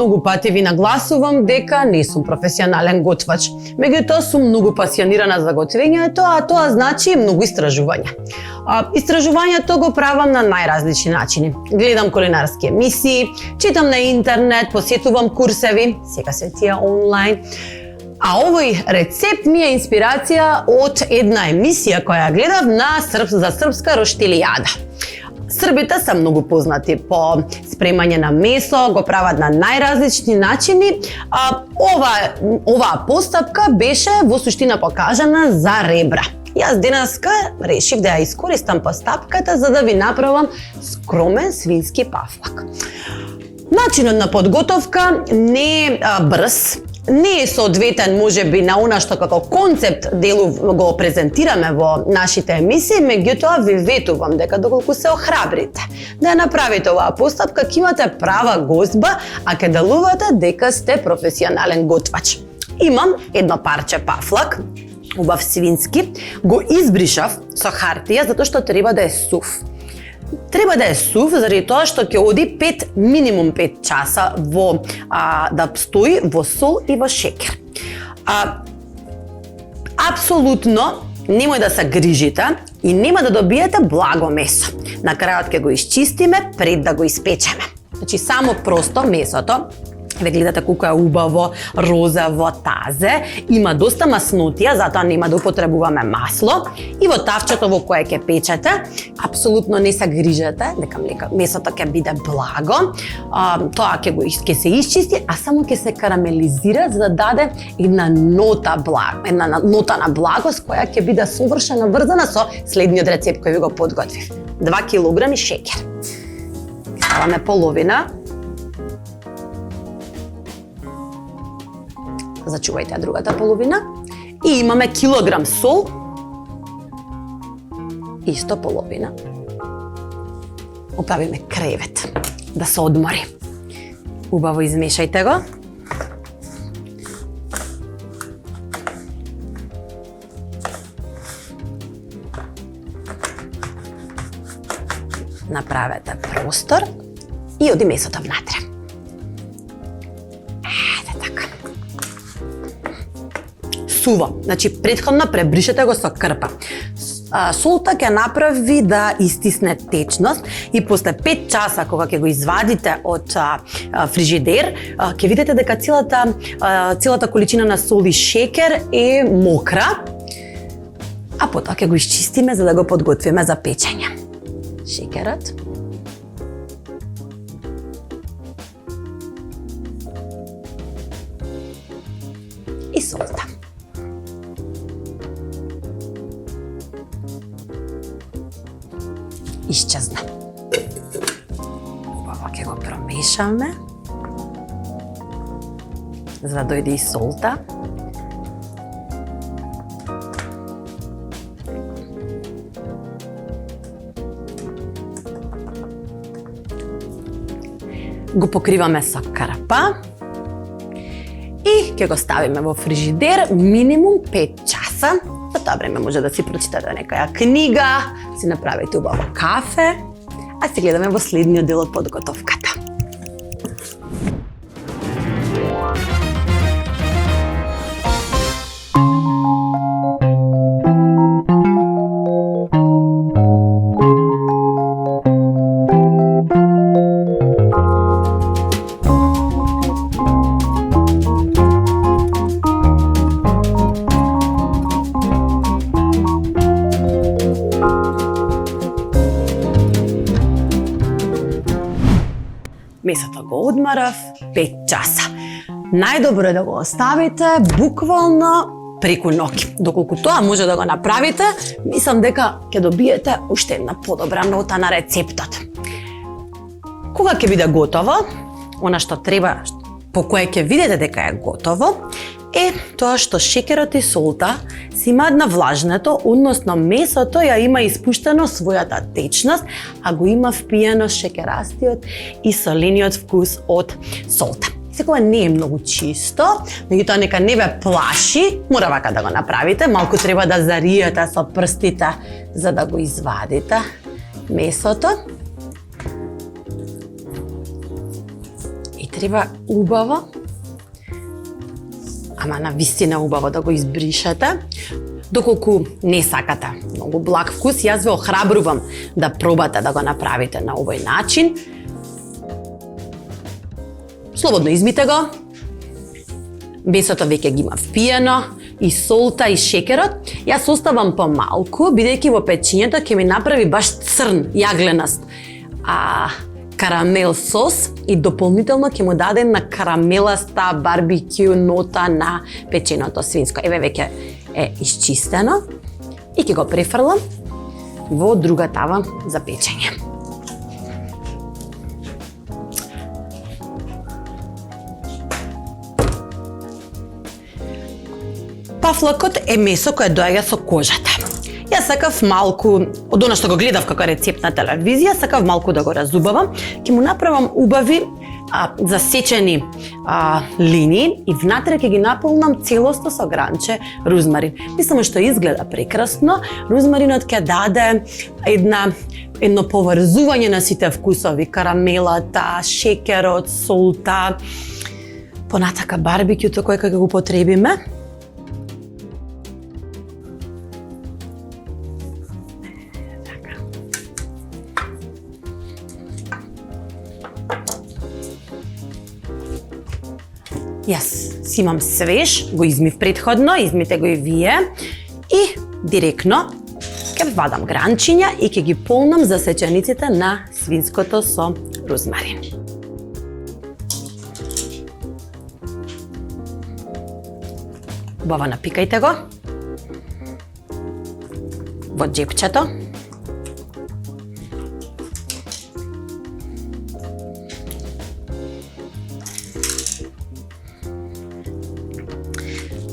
многу пати ви нагласувам дека не сум професионален готвач. Меѓутоа сум многу пасионирана за готвењето, а тоа значи многу истражување. Истражувањето го правам на најразлични начини. Гледам кулинарски емисии, читам на интернет, посетувам курсеви, сега се тие онлайн. А овој рецепт ми е инспирација од една емисија која гледав за српска роштилијада. Србите се многу познати по спремање на месо, го прават на најразлични начини. Оваа постапка беше во суштина покажана за ребра. Јас денеска решив да ја искористам постапката за да ви направам скромен свински пафлак. Начинот на подготовка не е брз, не е соодветен можеби на она што како концепт делу го презентираме во нашите емисии, меѓутоа ви ветувам дека доколку се охрабрите да ја направите оваа постапка, ќе имате права гозба, а ќе делувате дека сте професионален готвач. Имам едно парче пафлак, убав свински, го избришав со хартија затоа што треба да е сув. Треба да е сув заради тоа што ќе оди минимум 5 часа да стои во сол и во шекер. Апсолутно немој да се грижите и нема да добиете благо месо. На крајот ќе го исчистиме пред да го испечеме. Значи само просто месото, ве гледате колку е убаво, розово, тазе, има доста маснотија, затоа нема да употребуваме масло. И во тавчето во кое ќе печете, апсолутно не се грижете дека месото ќе биде благо. Тоа ќе се исчисти, а само ќе се карамелизира за да даде една нота на благост која ќе биде совршено врзана со следниот рецепт кој ви го подготвив. 2 килограми шекер. Ставаме половина. Зачувајте другата половина. И имаме килограм сол. Исто половина. Оправиме кревет да се одмори. Убаво измешајте го. Направете простор и оди месото внатре. Сува, значи претходно пребришете го со крпа. Солта ќе направи да истисне течност и после 5 часа кога ќе го извадите од фрижидер, ќе видите дека целата количина на сол и шекер е мокра, а потоа ќе го исчистиме за да го подготвиме за печење. Шекерот. И солта. Исчезна. Убаво ќе го промешаме за да дојде и солта. Го покриваме со крпа и ќе го ставиме во фрижидер минимум 5 часа. За тоа време може да си прочитате некоја книга, си направите убаво кафе, а се гледаме во следниот дел од подготовката. Месото го одмарав 5 часа. Најдобро е да го оставите буквално преку ноќ. Доколку тоа може да го направите, мислам дека ќе добиете уште една подобра нота на рецептот. Кога ќе биде готово, она што треба, по кое ќе видите дека е готово, е тоа што шекерот и солта си имаат навлажнето, односно месото ја има испуштено својата течност, а го има впиено шекерастиот и солениот вкус од солта. Секогаш не е многу чисто, меѓутоа нека не ве плаши, мора вака да го направите, малку треба да зариете со прстите за да го извадите месото. Треба убаво, ама на вистина убаво да го избришете. Доколку не сакате многу благ вкус, јас ве охрабрувам да пробате да го направите на овој начин. Слободно измите го. Месото веќе ги има впиено, и солта и шекерот. Јас оставам помалку, бидејќи во печењето ќе ми направи баш црн, јагленаст карамел сос и дополнително ќе му даде на карамеласта барбекю нота на печеното свинско. Еве веќе е исчистено и ќе го префрлам во друга тава за печење. Пафлакот е месо кое доаѓа со кожата. Јас сакав малку, од она што го гледав како рецепт на телевизија, сакав малку да го разубавам. Ќе му направам убави засечени линии и внатре ќе ги наполнам целосно со гранче рузмарин. Мислам што изгледа прекрасно. Рузмаринот ќе даде едно поврзување на сите вкусови, карамелата, шекерот, солта, понатака барбекјуто кој ќе го употребиме. Јас си имам свеж, го измив предходно, измите го и вие и директно ќе вадам гранчиња и ќе ги полнам засечениците на свинското со рузмарин. Убаво напикајте го во джепчето.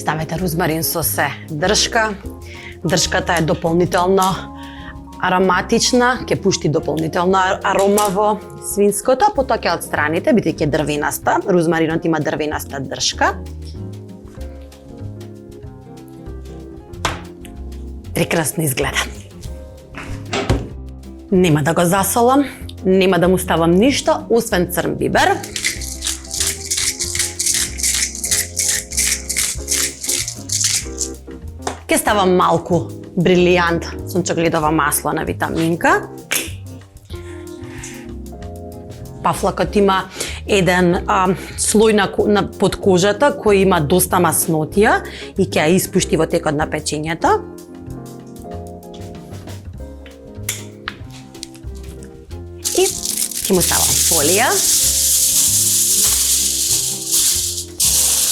Ставете рузмарин со се дршка. Дршката е дополнително ароматична, ќе пушти дополнителна арома во свинското, потоа ќе отстраните, бидејќи дрвенаста, рузмаринот има дрвенаста дршка. Прекрасно изгледа. Нема да го засолам, нема да му ставам ништо, освен црн бибер. Ќе ставам малку брилијант сончогледово масло на витаминка. Пафлакот има еден слој на подкожата кој има доста маснотија и ќе ја испушти во текот на печењето. И ќе му ставам фолија.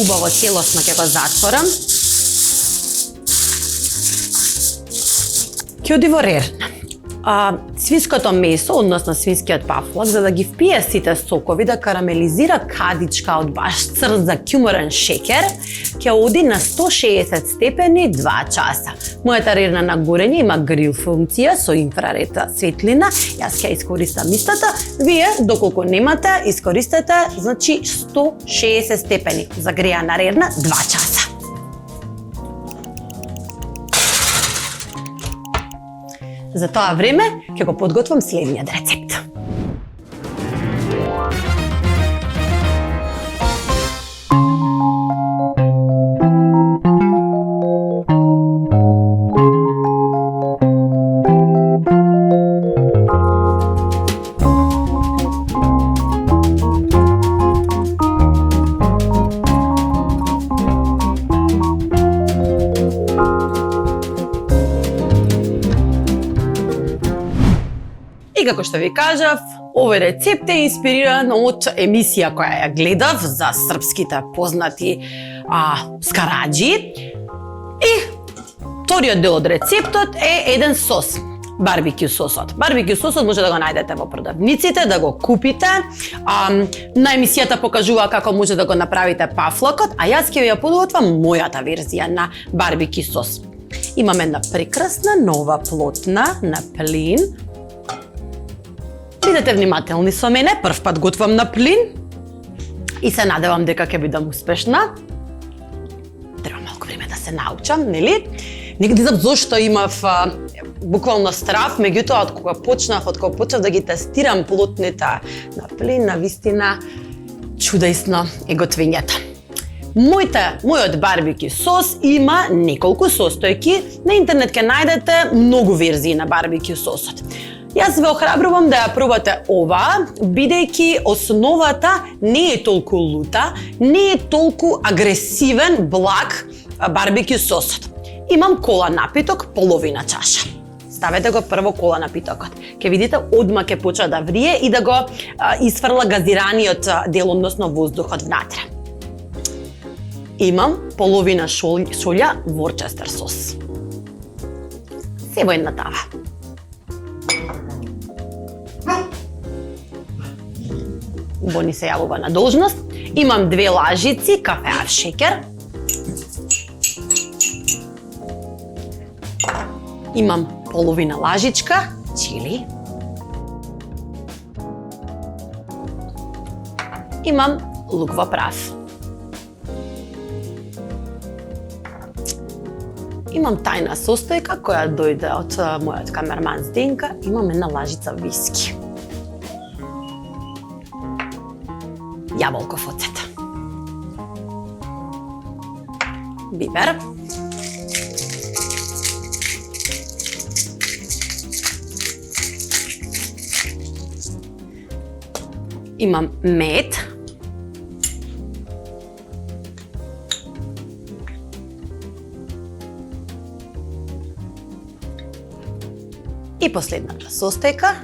Убаво целосно ќе го затворам. Ќе оди во рерна. Свинското месо, односно свинскиот пафлак, за да ги впие сите сокови, да карамелизира кадичка од баш црн закјумурен шекер, ќе оди на 160 степени 2 часа. Мојата рерна на горење има грил функција со инфраред светлина. Јас ќе искористам истата. Вие, доколку немате, искористете, значи 160 степени загреана рерна 2 часа. За тоа време ќе го подготвам следниот рецепт. Како што ви кажав, овој рецепт е инспириран од емисија која ја гледав за српските познати скараџи. И вториот дел од рецептот е еден сос, барбекю сосот. Барбекю сосот може да го најдете во продавниците, да го купите. На емисијата покажува како може да го направите пафлакот, а јас ќе ја подготвам мојата верзија на барбекю сос. Имам една прекрасна нова плотна на плин. Бидете внимателни со мене, прв пат готвам на плин и се надевам дека ќе бидам успешна. Треба малку време да се научам, нели? Не знам зошто имав буквално страв, меѓутоа од кога почнав да ги тестирам плотните на плин, на вистина чудесно е готвењето. Мојот барбекю сос има неколку состојки. На интернет ќе најдете многу верзии на барбекю сосот. Јас ве охрабрувам да ја пробате ова, бидејќи основата не е толку лута, не е толку агресивен, благ барбекю сосот. Имам кола напиток, половина чаша. Ставете го прво кола напитокот. Ке видите, одма ќе почне да врие и да го изфрла газираниот дел, односно воздухот внатре. Имам половина шолја ворчестер сос. Се во една тава. Бони се јавува на должност. Имам 2 лажици кафеав шеќер. Имам половина лажичка чили. Имам лук во прав. Имам тајна состојка која дојде од мојот камерман Зденка. Имам една лажица виски. Јаболков оцет. Бибер. Имам мед. И последната состојка,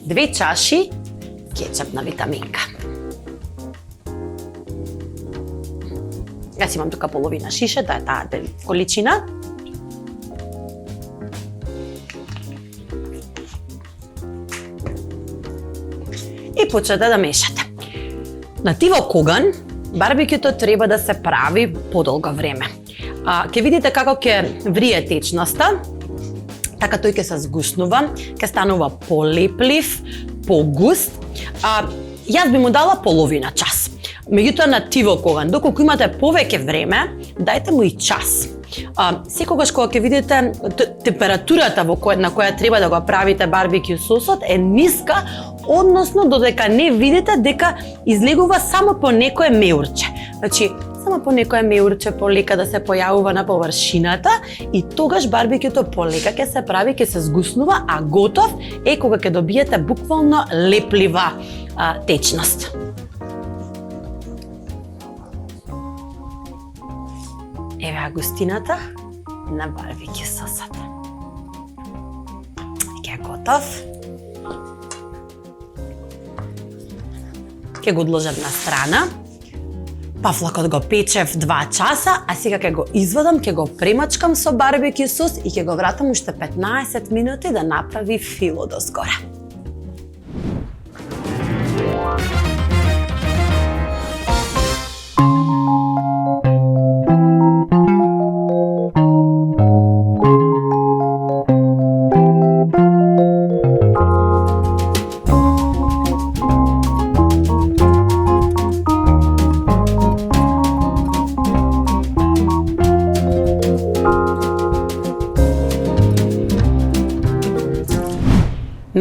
2 чаши кетчуп на витаминка. Јас имам тука половина шише, да е таа количина. И почнете да мешате. На тиво коган барбекюто треба да се прави подолго време. Ќе видите како ќе врие течноста, така тој ќе се згуснува, ќе станува полеплив, погуст. Јас би му дала половина час. Меѓутоа на тиво коган, доколку имате повеќе време, дајте му и час. Секогаш кога ќе видите температурата на која треба да го правите барбекю сосот е ниска, односно додека не видите дека излегува само по некое меурче. Значи, само по некое меурче полека да се појавува на површината и тогаш барбекюто полека ќе се прави, ќе се згуснува, а готов е кога ќе добиете буквално леплива течност. Еве густината на барбекю сосот. Ќе е готов. Ќе го одложам на страна. Пафлакот го печев 2 часа, а сега ќе го извадам, ќе го премачкам со барбекю сос и ќе го вратам уште 15 минути да направи фило дозгора.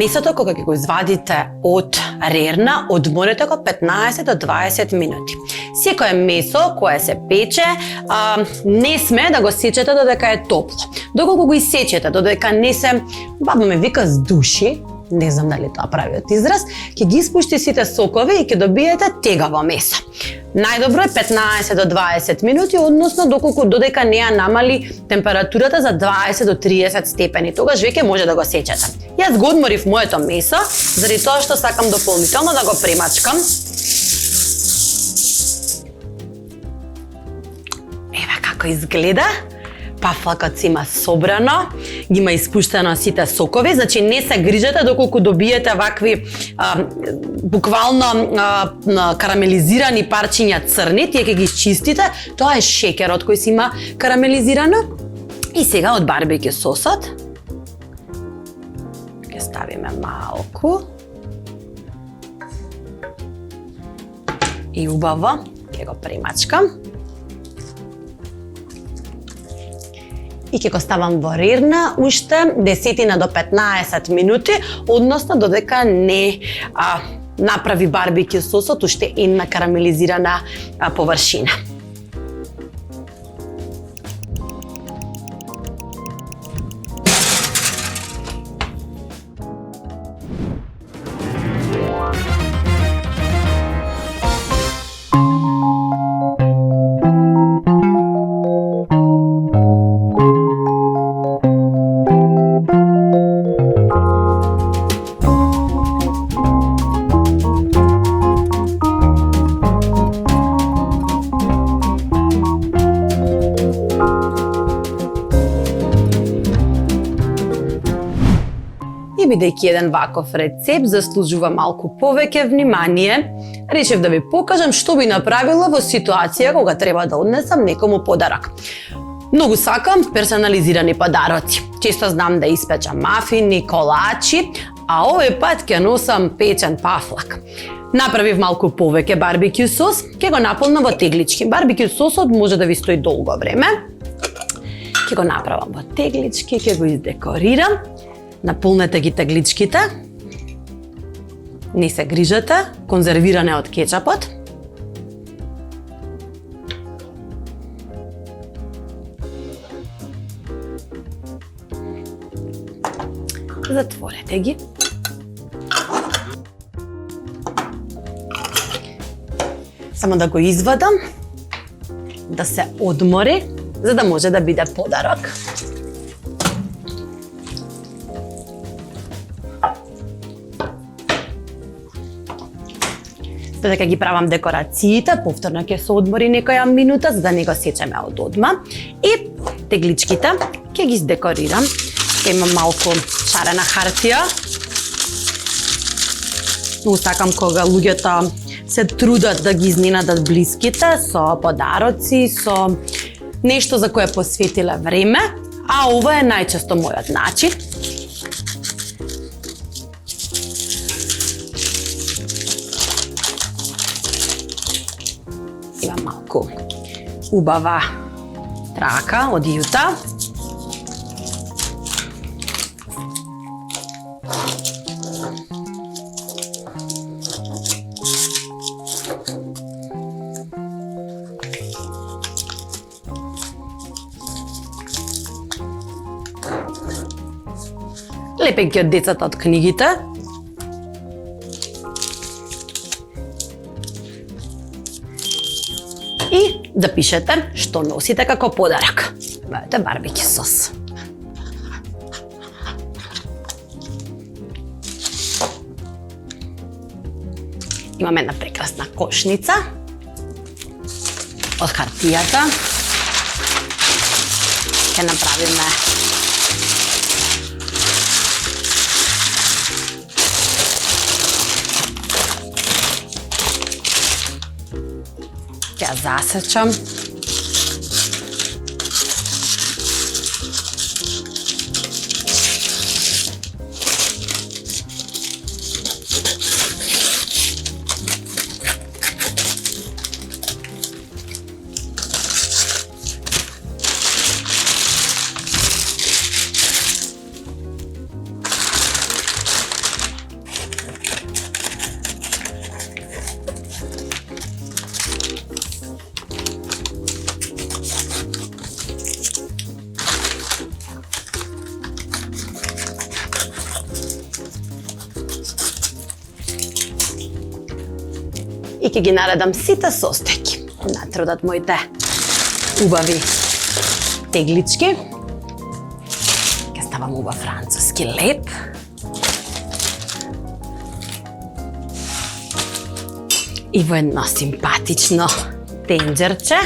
Месото кога ќе го извадите од рерна, одморете го 15 до 20 минути. Секое месо кое се пече, не сме да го сечете додека е топло. Доколку го исечете додека не се, баба ме вика, здуши, не знам дали тоа правиот израз, ќе ги испушти сите сокови и ќе добиете тегаво месо. Најдобро е 15 до 20 минути, односно додека не ја намали температурата за 20 до 30 степени. Тогаш веќе може да го сечете. Јас го одморив моето месо, заради тоа што сакам дополнително да го премачкам. Еве како изгледа. Пафлакот си има собрано, ги има испуштено сите сокови, значи не се грижете доколку добиете вакви буквално карамелизирани парчиња црни, тие ќе ги изчистите, тоа е шеќерот кој си има карамелизирано. И сега од барбекю сосот ќе ставиме малку и убаво ќе го премачкам. И ќе го ставам во рерна уште 10 до 15 минути, односно додека не направи барбекю сосот уште една карамелизирана површина. И бидејќи еден ваков рецепт заслужува малку повеќе внимание, решив да ви покажам што би направила во ситуација кога треба да однесам некому подарок. Многу сакам персонализирани подароци. Често знам да испечам мафини, колачи, а овој пат ќе носам печен пафлак. Направив малку повеќе барбекю сос, ќе го наполнам во теглички. Барбекю сосот може да ви стои долго време. Ќе го направам во теглички, ќе го издекорирам. Наполнете ги тегличките. Не се грижете, конзервиране од кетчапот. Затворете ги. Само да го извадам, да се одмори, за да може да биде подарок. Додека ги правам декорациите, повторно ќе се одмори некоја минута, за да не го сечеме од одма. И тегличките ќе ги издекорирам. Ќе имам малку шарена хартија. Многу сакам кога луѓето се трудат да ги изненадат блиските со подароци, со нешто за кое посветиле време, а ова е најчесто мојот начин. Имам малку убава трака од јута. Лепенки од децата од книгите. И да пишете што носите како подарок. Мојот е барбекю сос. Имаме една прекрасна кошница од хартијата. Ќе направиме ја засечам. И ќе ги наредам сите состојки. Натре одат моите убави теглички. Ќе ставам убав француски леп. И во едно симпатично тенџерче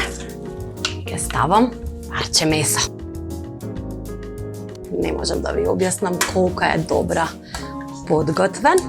ќе ставам парче месо. Не можам да ви објаснам колку е добра подготвен.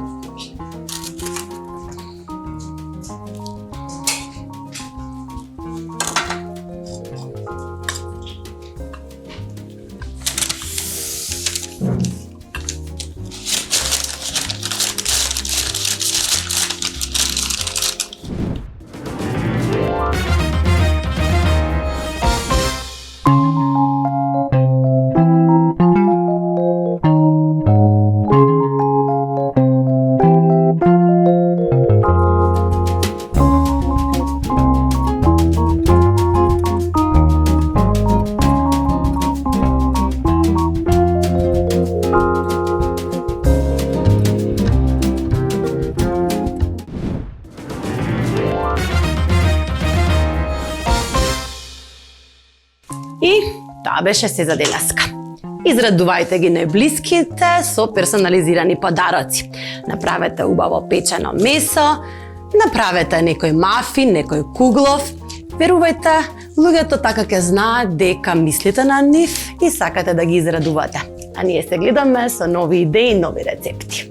Тоа беше се за денеска. Израдувајте ги најблиските со персонализирани подароци. Направете убаво печено месо, направете некој мафин, некој куглов. Верувајте, луѓето така ќе знаат дека мислите на нив и сакате да ги израдувате. А ние се гледаме со нови идеи и нови рецепти.